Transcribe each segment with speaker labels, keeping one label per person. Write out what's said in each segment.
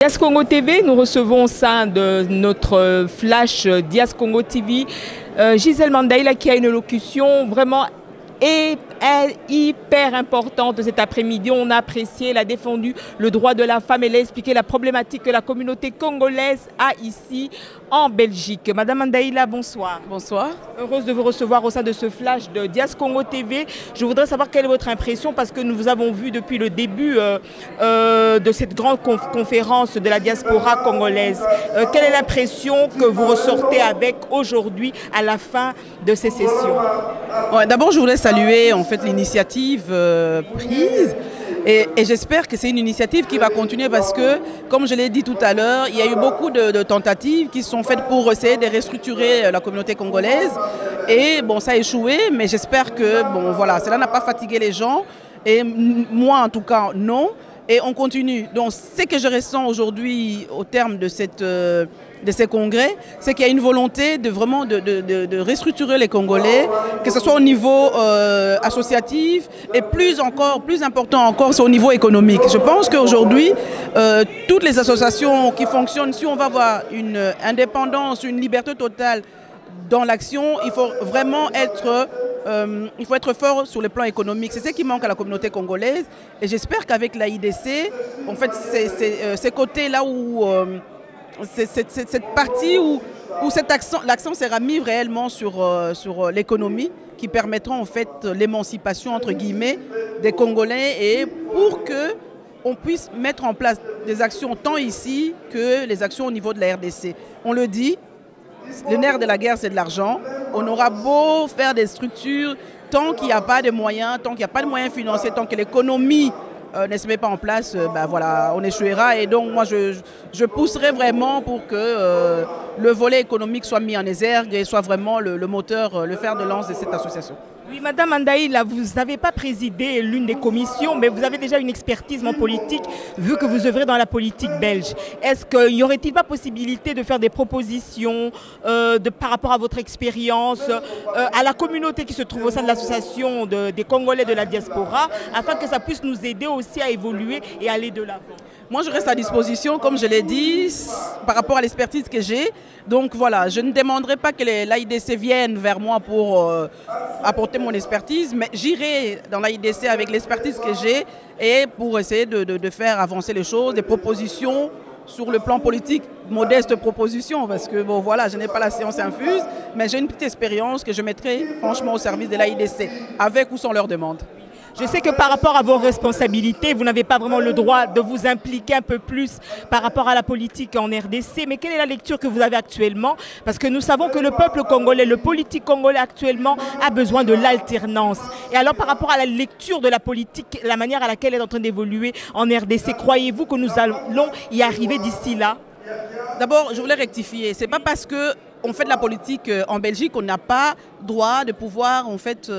Speaker 1: Dias Congo TV, nous recevons au sein de notre flash Dias Congo TV Gisèle Mandaïla qui a une locution vraiment hyper importante cet après-midi. On a apprécié, elle a défendu le droit de la femme, elle a expliqué la problématique que la communauté congolaise a ici en Belgique. Madame Mandaïla, bonsoir.
Speaker 2: Bonsoir.
Speaker 1: Heureuse de vous recevoir au sein de ce flash de Dias Congo TV. Je voudrais savoir quelle est votre impression parce que nous vous avons vu depuis le début de cette grande conférence de la diaspora congolaise. Quelle est l'impression que vous ressortez avec aujourd'hui à la fin de ces sessions?
Speaker 2: Ouais, d'abord, je voulais saluer en fait l'initiative prise et j'espère que c'est une initiative qui va continuer parce que, comme je l'ai dit tout à l'heure, il y a eu beaucoup de tentatives qui sont faites pour essayer de restructurer la communauté congolaise et bon, ça a échoué, mais j'espère que bon, voilà, cela n'a pas fatigué les gens et moi en tout cas non. Et on continue. Donc ce que je ressens aujourd'hui au terme de ces congrès, c'est qu'il y a une volonté de vraiment de restructurer les Congolais, que ce soit au niveau associatif et plus important encore, c'est au niveau économique. Je pense qu'aujourd'hui, toutes les associations qui fonctionnent, si on va avoir une indépendance, une liberté totale dans l'action, il faut vraiment être fort sur le plan économique. C'est ce qui manque à la communauté congolaise. Et j'espère qu'avec la IDC, en fait, c'est ces côtés-là où cette partie où l'accent sera mis réellement sur l'économie qui permettra en fait l'émancipation entre guillemets des Congolais et pour que on puisse mettre en place des actions tant ici que les actions au niveau de la RDC. On le dit, le nerf de la guerre, c'est de l'argent. On aura beau faire des structures, tant qu'il n'y a pas de moyens, tant qu'il n'y a pas de moyens financiers, tant que l'économie ne se met pas en place, ben voilà, on échouera. Et donc, moi, je pousserai vraiment pour que le volet économique soit mis en exergue et soit vraiment le moteur, le fer de lance de cette association.
Speaker 1: Oui, Madame Mandaïla, vous n'avez pas présidé l'une des commissions, mais vous avez déjà une expertise en politique, vu que vous œuvrez dans la politique belge. Est-ce qu'il n'y aurait-il pas possibilité de faire des propositions par rapport à votre expérience, à la communauté qui se trouve au sein de l'association des Congolais de la diaspora, afin que ça puisse nous aider aussi à évoluer et aller de l'avant?
Speaker 2: Moi, je reste à disposition, comme je l'ai dit, par rapport à l'expertise que j'ai. Donc voilà, je ne demanderai pas que l'AIDC vienne vers moi pour apporter mon expertise, mais j'irai dans l'AIDC avec l'expertise que j'ai et pour essayer de faire avancer les choses, des propositions sur le plan politique, modeste proposition, parce que bon voilà, je n'ai pas la science infuse, mais j'ai une petite expérience que je mettrai franchement au service de l'AIDC, avec ou sans leur demande.
Speaker 1: Je sais que par rapport à vos responsabilités, vous n'avez pas vraiment le droit de vous impliquer un peu plus par rapport à la politique en RDC. Mais quelle est la lecture que vous avez actuellement? Parce que nous savons que le peuple congolais, le politique congolais actuellement a besoin de l'alternance. Et alors par rapport à la lecture de la politique, la manière à laquelle elle est en train d'évoluer en RDC, croyez-vous que nous allons y arriver d'ici là?
Speaker 2: D'abord, je voulais rectifier. Ce n'est pas parce qu'on fait de la politique en Belgique qu'on n'a pas droit de pouvoir en fait,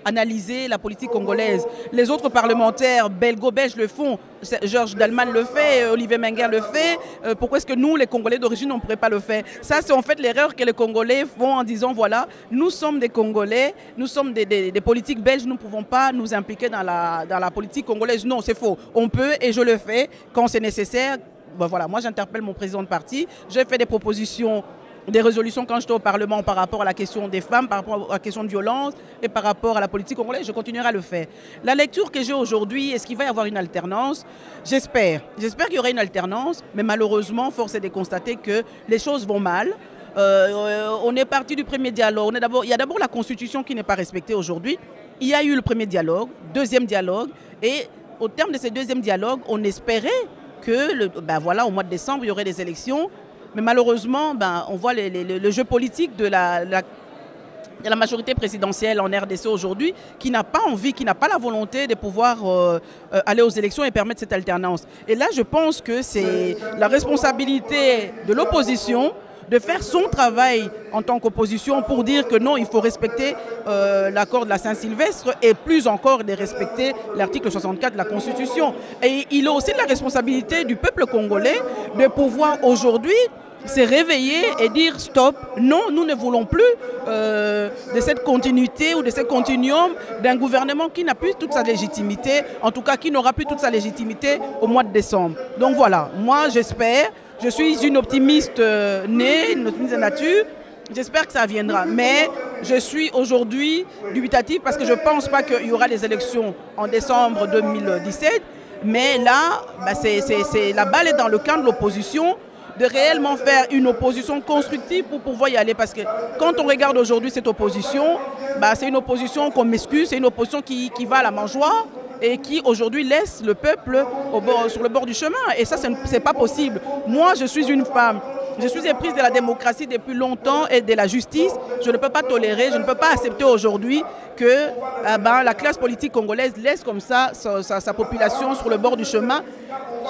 Speaker 2: analyser la politique congolaise. Les autres parlementaires belgo-belges le font. Georges Dalman le fait, Olivier Menguer le fait. Pourquoi est-ce que nous, les Congolais d'origine, on ne pourrait pas le faire? Ça, c'est en fait l'erreur que les Congolais font en disant, voilà, nous sommes des Congolais, nous sommes des politiques belges, nous ne pouvons pas nous impliquer dans la politique congolaise. Non, c'est faux. On peut et je le fais quand c'est nécessaire. Ben voilà, moi j'interpelle mon président de parti, j'ai fait des propositions, des résolutions quand j'étais au Parlement par rapport à la question des femmes, par rapport à la question de violence et par rapport à la politique congolaise, je continuerai à le faire. La lecture que j'ai aujourd'hui, est-ce qu'il va y avoir une alternance? J'espère qu'il y aura une alternance, mais malheureusement, force est de constater que les choses vont mal. On est parti du premier dialogue, il y a d'abord la Constitution qui n'est pas respectée aujourd'hui. Il y a eu le premier dialogue, deuxième dialogue, et au terme de ce deuxième dialogue, on espérait que voilà, au mois de décembre, il y aurait des élections. Mais malheureusement, on voit le jeu politique de la majorité présidentielle en RDC aujourd'hui qui n'a pas envie, qui n'a pas la volonté de pouvoir aller aux élections et permettre cette alternance. Et là, je pense que c'est la responsabilité de l'opposition de faire son travail en tant qu'opposition pour dire que non, il faut respecter l'accord de la Saint-Sylvestre et plus encore de respecter l'article 64 de la Constitution. Et il a aussi la responsabilité du peuple congolais de pouvoir aujourd'hui s'est réveillé et dire stop, non, nous ne voulons plus de cette continuité ou de ce continuum d'un gouvernement qui n'a plus toute sa légitimité, en tout cas qui n'aura plus toute sa légitimité au mois de décembre. Donc voilà, moi j'espère, je suis une optimiste née, une optimiste de nature, j'espère que ça viendra, mais je suis aujourd'hui dubitative parce que je ne pense pas qu'il y aura des élections en décembre 2017, mais là, bah la balle est dans le camp de l'opposition, de réellement faire une opposition constructive pour pouvoir y aller. Parce que quand on regarde aujourd'hui cette opposition, bah c'est une opposition qu'on m'excuse, c'est une opposition qui va à la mangeoire et qui aujourd'hui laisse le peuple sur le bord du chemin. Et ça, c'est pas possible. Moi, je suis une femme. Je suis éprise de la démocratie depuis longtemps et de la justice. Je ne peux pas tolérer, je ne peux pas accepter aujourd'hui que la classe politique congolaise laisse comme ça sa population sur le bord du chemin.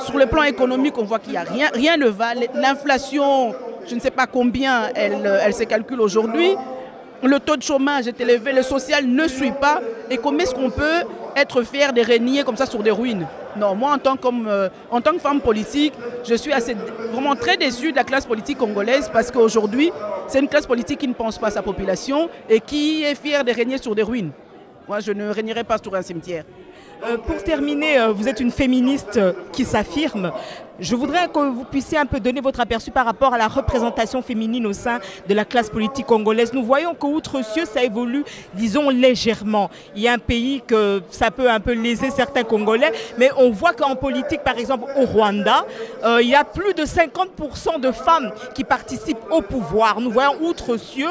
Speaker 2: Sur le plan économique, on voit qu'il n'y a rien, rien ne va. L'inflation, je ne sais pas combien elle se calcule aujourd'hui. Le taux de chômage est élevé, le social ne suit pas. Et comment est-ce qu'on peut être fier de régner comme ça sur des ruines? Non, moi en tant que femme politique, je suis vraiment très déçue de la classe politique congolaise parce qu'aujourd'hui, c'est une classe politique qui ne pense pas à sa population et qui est fière de régner sur des ruines. Moi, je ne régnerai pas sur un cimetière.
Speaker 1: Pour terminer, vous êtes une féministe qui s'affirme. Je voudrais que vous puissiez un peu donner votre aperçu par rapport à la représentation féminine au sein de la classe politique congolaise. Nous voyons qu'outre-cieux, ça évolue, disons, légèrement. Il y a un pays que ça peut un peu léser certains Congolais, mais on voit qu'en politique, par exemple au Rwanda, il y a plus de 50% de femmes qui participent au pouvoir. Nous voyons outre-cieux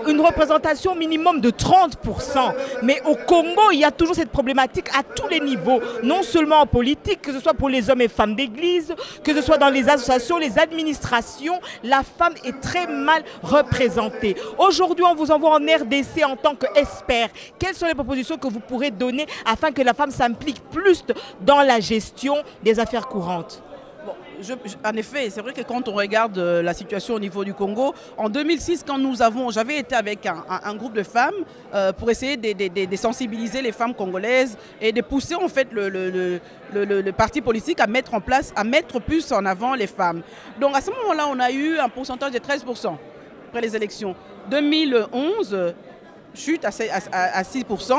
Speaker 1: une représentation minimum de 30%. Mais au Congo, il y a toujours cette problématique à tous les niveaux, non seulement en politique, que ce soit pour les hommes et femmes d'église, que ce soit dans les associations, les administrations, la femme est très mal représentée. Aujourd'hui, on vous envoie en RDC en tant qu'expert. Quelles sont les propositions que vous pourrez donner afin que la femme s'implique plus dans la gestion des affaires courantes?
Speaker 2: En effet, c'est vrai que quand on regarde la situation au niveau du Congo, en 2006, quand j'avais été avec un groupe de femmes pour essayer de sensibiliser les femmes congolaises et de pousser en fait le parti politique à mettre plus en avant les femmes. Donc à ce moment-là, on a eu un pourcentage de 13% après les élections. 2011, chute à 6%.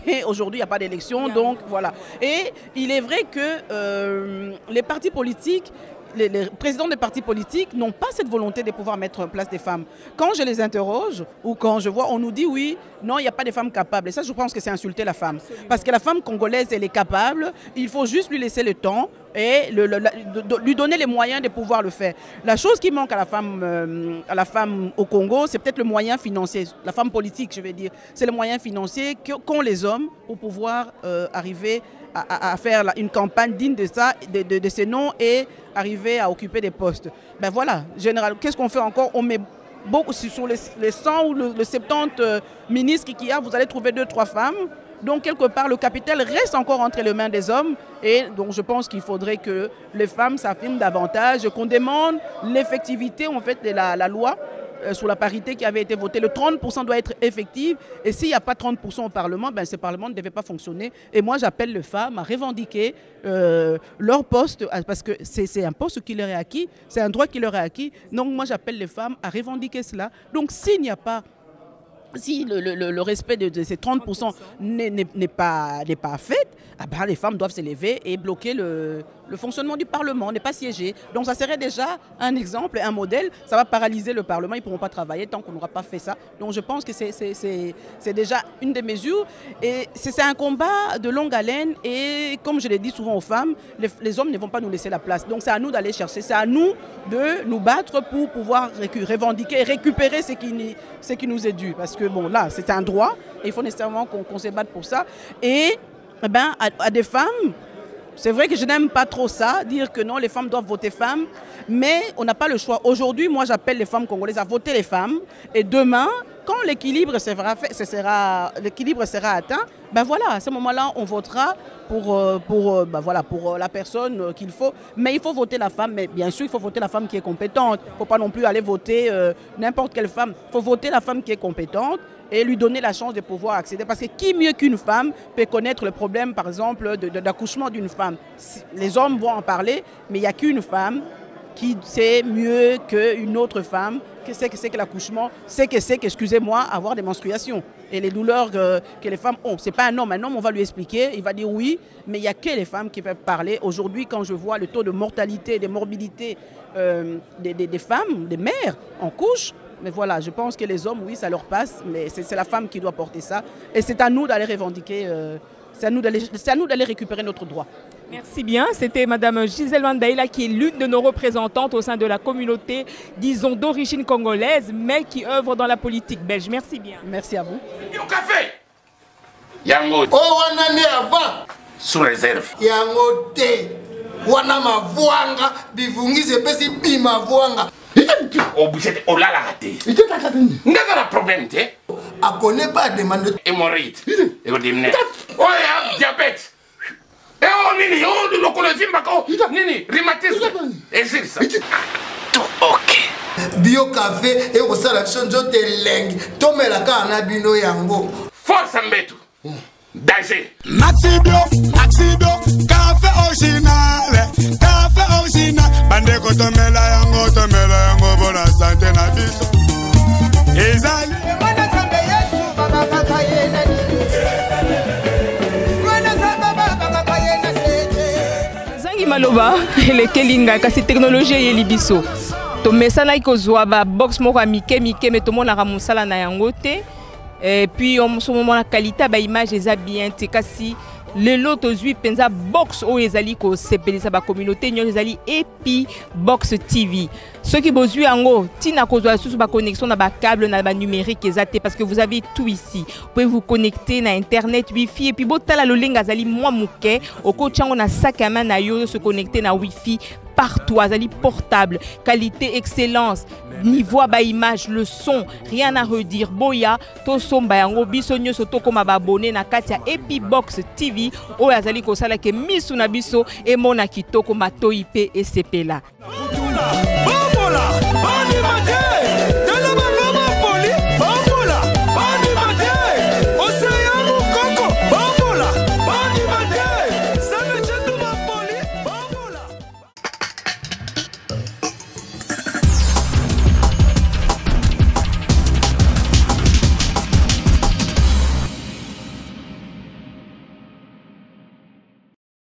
Speaker 2: Et aujourd'hui, il n'y a pas d'élection, donc voilà. Et il est vrai que les partis politiques, les présidents des partis politiques n'ont pas cette volonté de pouvoir mettre en place des femmes. Quand je les interroge ou quand je vois, on nous dit oui, non, il n'y a pas de femmes capables. Et ça, je pense que c'est insulter la femme. Absolument. Parce que la femme congolaise, elle est capable, il faut juste lui laisser le temps et lui donner les moyens de pouvoir le faire. La chose qui manque à la femme au Congo, c'est peut-être le moyen financier. La femme politique, je vais dire, c'est le moyen financier qu'ont les hommes pour pouvoir arriver à faire une campagne digne de ça, de ces noms et arriver à occuper des postes. Ben voilà, général, qu'est-ce qu'on fait encore? On met beaucoup sur les 100 ou le 70 ministres qu'il y a, vous allez trouver 2-3 femmes. Donc quelque part, le capital reste encore entre les mains des hommes. Et donc je pense qu'il faudrait que les femmes s'affirment davantage, qu'on demande l'effectivité en fait de la loi sur la parité qui avait été votée. Le 30% doit être effectif. Et s'il n'y a pas 30% au Parlement, ben, ce Parlement ne devait pas fonctionner. Et moi, j'appelle les femmes à revendiquer leur poste, parce que c'est un poste qui leur est acquis, c'est un droit qui leur est acquis. Donc moi, j'appelle les femmes à revendiquer cela. Donc s'il n'y a pas... Si le respect de ces 30% n'est pas fait, ah ben les femmes doivent se lever et bloquer le fonctionnement du Parlement, ne pas siéger. Donc ça serait déjà un exemple, un modèle. Ça va paralyser le Parlement, ils ne pourront pas travailler tant qu'on n'aura pas fait ça. Donc je pense que c'est déjà une des mesures. Et c'est un combat de longue haleine et comme je l'ai dit souvent aux femmes, les hommes ne vont pas nous laisser la place. Donc c'est à nous d'aller chercher, c'est à nous de nous battre pour pouvoir revendiquer et récupérer ce qui nous est dû. Parce que bon, là, c'est un droit et il faut nécessairement qu'on se batte pour ça. Et ben, à des femmes, c'est vrai que je n'aime pas trop ça, dire que non, les femmes doivent voter femmes, mais on n'a pas le choix. Aujourd'hui, moi, j'appelle les femmes congolaises à voter les femmes. Et demain, quand l'équilibre sera atteint, ben voilà, à ce moment-là, on votera pour la personne qu'il faut. Mais il faut voter la femme, mais bien sûr, il faut voter la femme qui est compétente. Il ne faut pas non plus aller voter n'importe quelle femme. Il faut voter la femme qui est compétente et lui donner la chance de pouvoir accéder. Parce que qui mieux qu'une femme peut connaître le problème, par exemple, d'accouchement d'une femme? Les hommes vont en parler, mais il n'y a qu'une femme qui sait mieux qu'une autre femme qu'est-ce que c'est que l'accouchement, c'est que c'est excusez-moi, avoir des menstruations et les douleurs que les femmes ont. Ce n'est pas un homme, on va lui expliquer, il va dire oui, mais il n'y a que les femmes qui peuvent parler. Aujourd'hui, quand je vois le taux de mortalité, de morbidité des femmes, des mères en couche, mais voilà, je pense que les hommes, oui, ça leur passe, mais c'est la femme qui doit porter ça. Et c'est à nous d'aller revendiquer, c'est à nous d'aller récupérer notre droit.
Speaker 1: Merci bien. C'était Madame Gisèle Wandaila qui est l'une de nos représentantes au sein de la communauté, disons, d'origine congolaise, mais qui œuvre dans la politique belge. Merci bien.
Speaker 2: Merci à vous.
Speaker 3: Au café Yango.
Speaker 4: Oh, on est avant.
Speaker 3: Sous réserve.
Speaker 4: Yango te. Wana mavwanga. Bivungi sepesi bimavwanga.
Speaker 3: Oh, vous êtes au la raté. N'a pas de problème, tu sais.
Speaker 4: A connaît pas demande.
Speaker 3: Hémorroïde. Et vous dites, oh, diabète. Eh oh, nini, oh, le colosime, nini, rhumatisme. Et c'est ça. Tout ok.
Speaker 4: Bio café et au salation de lengue. Tomé la canne à bino yango.
Speaker 3: Force en beto. Danger.
Speaker 5: Maxi Bio, café original. Café original. Bande ko tomela yango pour la santé na biso. Ezali.
Speaker 1: Maloba le kelinga kasi technologie yeli biso to mesana ikozwa ba box moko mike mais to mona ka musala na yango te et puis on so mona qualité ba image eza bien te kasi lelo tozwi penza box o ezali ko sepelisa ba communauté nyo ezali Epi Box TV ceux qui bozwi yango tina kozwa sous ba connexion na ba câble na ba numérique ezate parce que vous avez tout ici vous pouvez vous connecter na internet wifi et puis botala lolenga azali mwa muke okochango na sac à main na yo se connecter na wifi partout azali portable qualité excellence niveau ba image le son rien à redire boya to somba yango biso nyoso to koma ba abonné na kati ya Epi Box TV o azali ko sala ke misu na biso e mona kitoko matoi pe esepela.